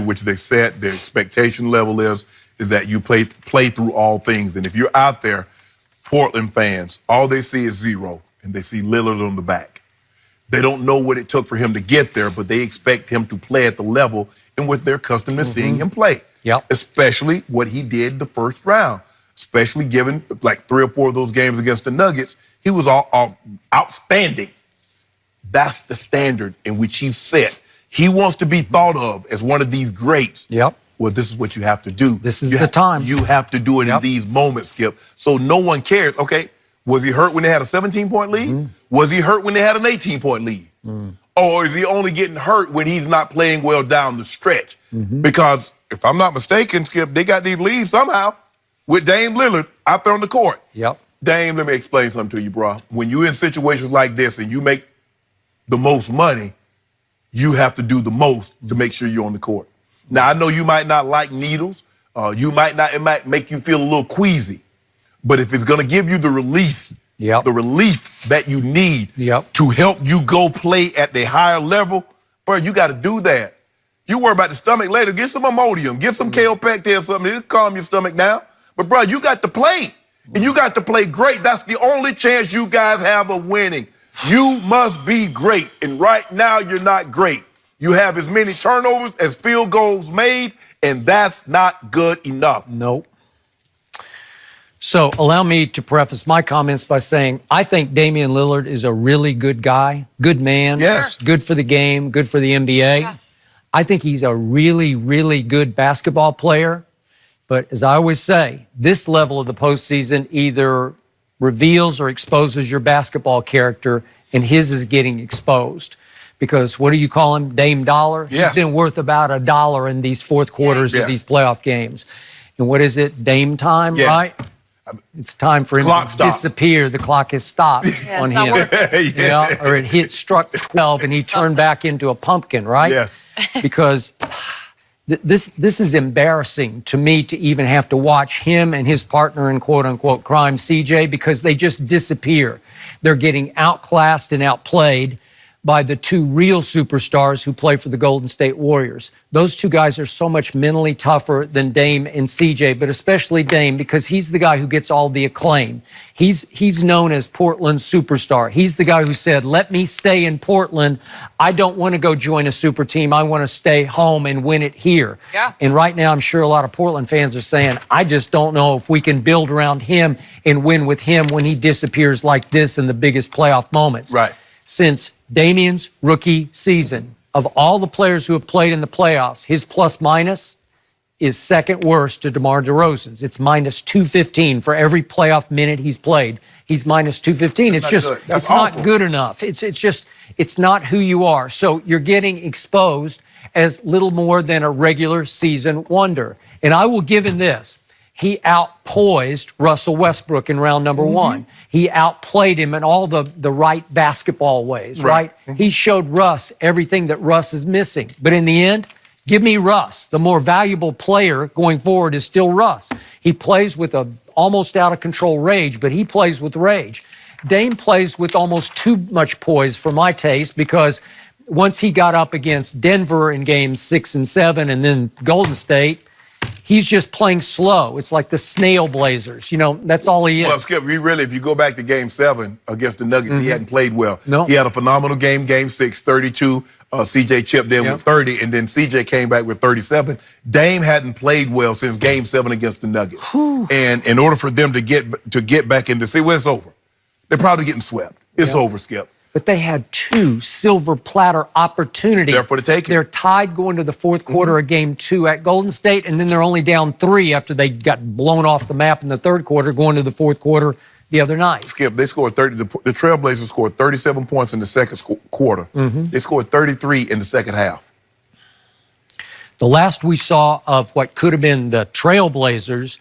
which they set, their expectation level is that you play through all things. And if you're out there, Portland fans, all they see is 0, and they see Lillard on the back. They don't know what it took for him to get there, but they expect him to play at the level in which they're accustomed to seeing him play. Yep. Especially what he did the first round, especially given like 3 or 4 of those games against the Nuggets. He was all outstanding. That's the standard in which he's set. He wants to be thought of as one of these greats. Yep. Well, this is what you have to do. This is the time. You have to do it in these moments, Skip. So no one cares. Okay, was he hurt when they had a 17-point lead? Was he hurt when they had an 18-point lead? Or is he only getting hurt when he's not playing well down the stretch? Because if I'm not mistaken, Skip, they got these leads somehow with Dame Lillard out there on the court. Yep. Dame, let me explain something to you, bro. When you're in situations like this and you make the most money, you have to do the most to make sure you're on the court. Now, I know you might not like needles. It might make you feel a little queasy. But if it's going to give you the release, the relief that you need to help you go play at the higher level, bro, you got to do that. You worry about the stomach later. Get some Imodium. Get some kale Pectin, something. It'll calm your stomach down. But, bro, you got to play. And you got to play great. That's the only chance you guys have of winning. You must be great. And right now, you're not great. You have as many turnovers as field goals made, and that's not good enough. Nope. So allow me to preface my comments by saying I think Damian Lillard is a really good guy, good man. Yes. Good for the game, good for the NBA. Yeah. I think he's a really, really good basketball player. But as I always say, this level of the postseason either reveals or exposes your basketball character, and his is getting exposed. Because what do you call him? Dame Dollar? Yes. He's been worth about $1 in these fourth quarters of these playoff games. And what is it? Dame time, right? It's time for him to disappear. The clock has stopped on him. Or it struck 12 and he turned back into a pumpkin, right? Yes. Because this is embarrassing to me to even have to watch him and his partner in quote-unquote crime, CJ, because they just disappear. They're getting outclassed and outplayed by the 2 real superstars who play for the Golden State Warriors. Those 2 guys are so much mentally tougher than Dame and CJ, but especially Dame because he's the guy who gets all the acclaim. He's known as Portland's superstar. He's the guy who said, let me stay in Portland. I don't want to go join a super team. I want to stay home and win it here. Yeah. And right now, I'm sure a lot of Portland fans are saying, I just don't know if we can build around him and win with him when he disappears like this in the biggest playoff moments. Right. Since Damian's rookie season, of all the players who have played in the playoffs, his plus-minus is second worst to DeMar DeRozan's. It's minus 215 for every playoff minute he's played. He's minus 215. It's not good enough. It's not who you are. So you're getting exposed as little more than a regular season wonder. And I will give him this. He outpoised Russell Westbrook in round number 1. He outplayed him in all the right basketball ways, right? He showed Russ everything that Russ is missing. But in the end, give me Russ. The more valuable player going forward is still Russ. He plays with a almost out-of-control rage, but he plays with rage. Dame plays with almost too much poise for my taste because once he got up against Denver in games 6 and 7 and then Golden State, he's just playing slow. It's like the snail blazers. You know, that's all he is. Well, Skip, if you go back to game 7 against the Nuggets, he hadn't played well. No. He had a phenomenal game 6, 32. CJ chipped in with 30, and then CJ came back with 37. Dame hadn't played well since game 7 against the Nuggets. And in order for them to get back in the series, well, it's over. They're probably getting swept. It's over, Skip. But they had 2 silver platter opportunities. There for the taking. They're tied going to the fourth quarter of game 2 at Golden State, and then they're only down 3 after they got blown off the map in the third quarter going to the fourth quarter the other night. Skip, they scored 30. The Trailblazers scored 37 points in the second quarter. They scored 33 in the second half. The last we saw of what could have been the Trailblazers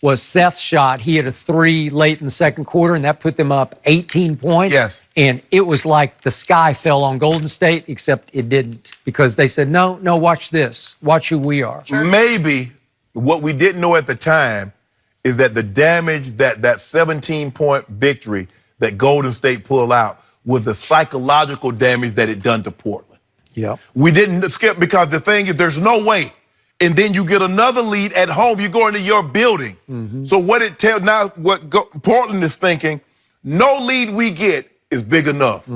was Seth's shot. He had a 3 late in the second quarter, and that put them up 18 points. Yes. And it was like the sky fell on Golden State, except it didn't, because they said, no, watch this. Watch who we are. Maybe what we didn't know at the time is that the damage that 17-point victory that Golden State pulled out was the psychological damage that it done to Portland. Yeah. We didn't, Skip, because the thing is there's no way and then you get another lead at home. You go into your building. So what it tells now, Portland is thinking, no lead we get is big enough.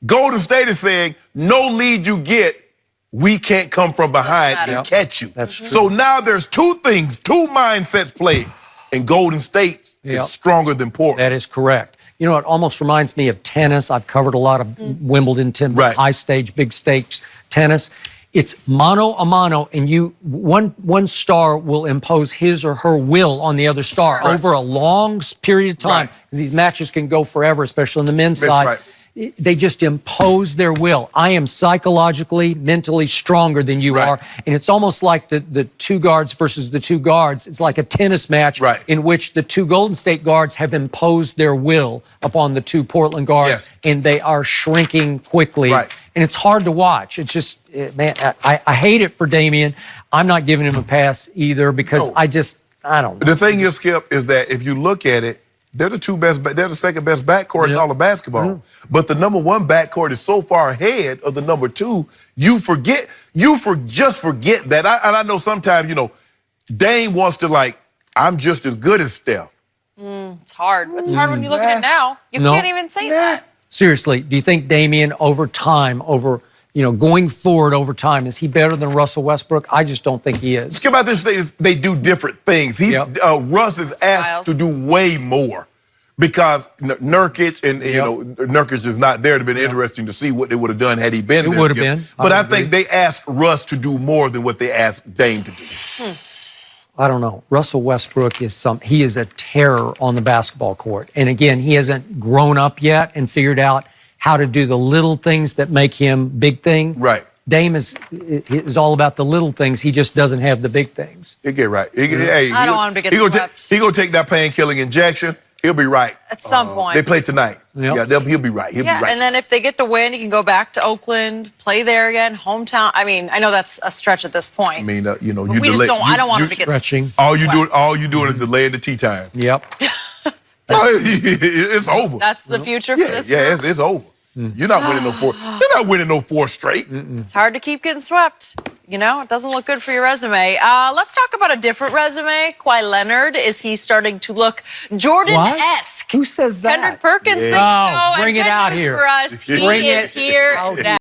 Golden State is saying, no lead you get, we can't come from behind and catch you. That's true. So now there's two mindsets playing, and Golden State is stronger than Portland. That is correct. You know, it almost reminds me of tennis. I've covered a lot of Wimbledon tennis, high stage, big stakes tennis. It's mano a mano, and one star will impose his or her will on the other star over a long period of time. These matches can go forever, especially on the men's side. They just impose their will. I am psychologically, mentally stronger than you are. And it's almost like the two guards versus the two guards. It's like a tennis match in which the two Golden State guards have imposed their will upon the two Portland guards, and they are shrinking quickly. And it's hard to watch. It's just, man, I hate it for Damian. I'm not giving him a pass either because I don't know. The thing is, Skip, is that if you look at it, they're the second best backcourt in all of basketball. But the number one backcourt is so far ahead of the number two, just forget that. I know sometimes, Dame wants to I'm just as good as Steph. It's hard. It's hard when you look at it now. You can't even say that. Seriously, do you think Damian going forward over time, is he better than Russell Westbrook? I just don't think he is. Skip, about this thing, they do different things. Russ is asked to do way more because Nurkic and Nurkic is not there. It'd have been interesting to see what they would have done had he been there. It would have been. But I think they asked Russ to do more than what they asked Dame to do. I don't know. Russell Westbrook he is a terror on the basketball court. And again, he hasn't grown up yet and figured out how to do the little things that make him big thing. Dame is all about the little things. He just doesn't have the big things. He'll get right. I don't want him to get swept. He's going to take that pain-killing injection. He'll be right. At some point. They play tonight. He'll be right. He'll be right. And then if they get the win, he can go back to Oakland, play there again, hometown. I mean, I know that's a stretch at this point. I mean, I don't want him to get swept. All you doing is delaying the tea time. It's over. That's the future for this group. Yeah, it's over. You're not winning no four. You're not winning no four straight. It's hard to keep getting swept. It doesn't look good for your resume. Let's talk about a different resume. Kawhi Leonard, is he starting to look Jordan-esque? Who says that? Kendrick Perkins thinks so. Bring it out here. For us, he is here now.